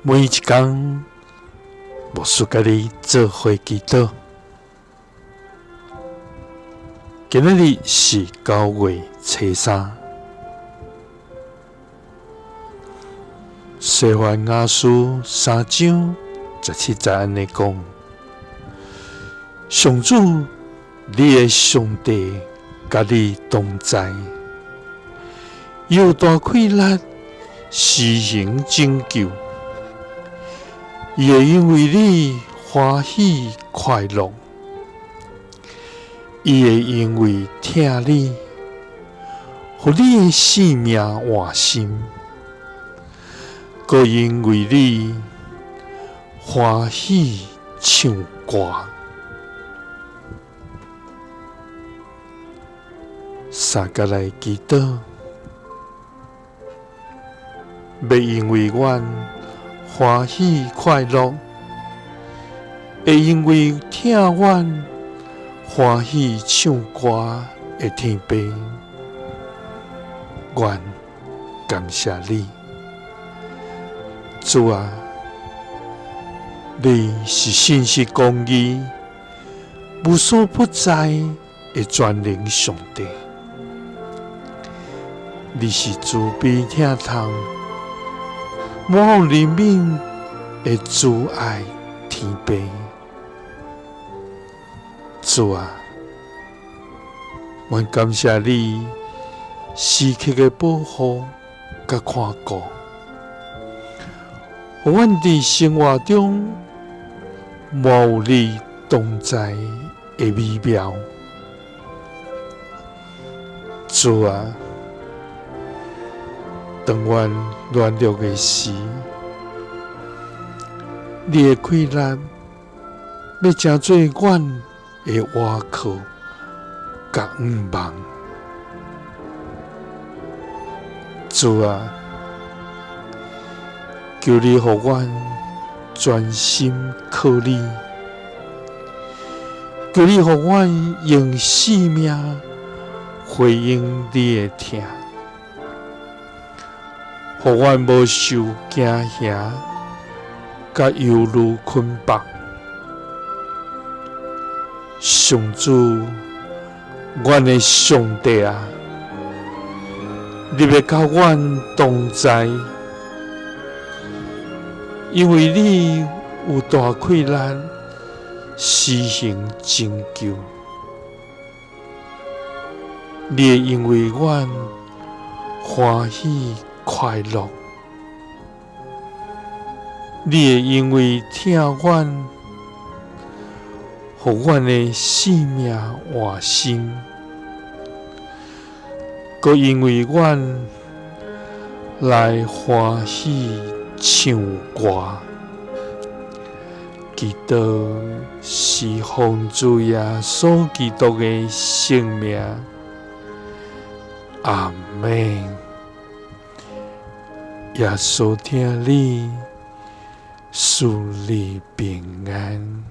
每一天，牧师甲你做伙祈祷。今仔日是9月初3。西番雅书3章17节安尼讲：上主，你的上帝甲你同在，有大气力施行拯救，伊会因为你欢喜快乐，伊会因为疼你，互你的性命换新，搁因为你欢喜唱歌。三个来祈祷，要因为阮欢喜快乐，会因为疼阮欢喜唱歌的天父，愿感谢你，主啊！你是信实公义、无所不在的全能上帝，你是慈悲疼痛、满有怜悯的慈爱天父。主啊，愿感谢你时刻的保护甲看顾，互阮伫生活中无有你同在的美妙。主啊，当阮软弱的时，你的气力要成做阮的依靠甲仰望。主啊，求你互阮专心靠你，求你互阮用性命回应你的疼，互阮无受惊吓甲忧虑捆绑。上主，阮的上帝啊，你要甲阮同在，因为你有大气力施行拯救，你会因为阮欢喜快乐，你会因为疼阮，互阮的性命换新，搁因为阮来欢喜唱歌。祈祷是奉主耶稣基督的圣名，阿们。耶稣听你，赐你平安。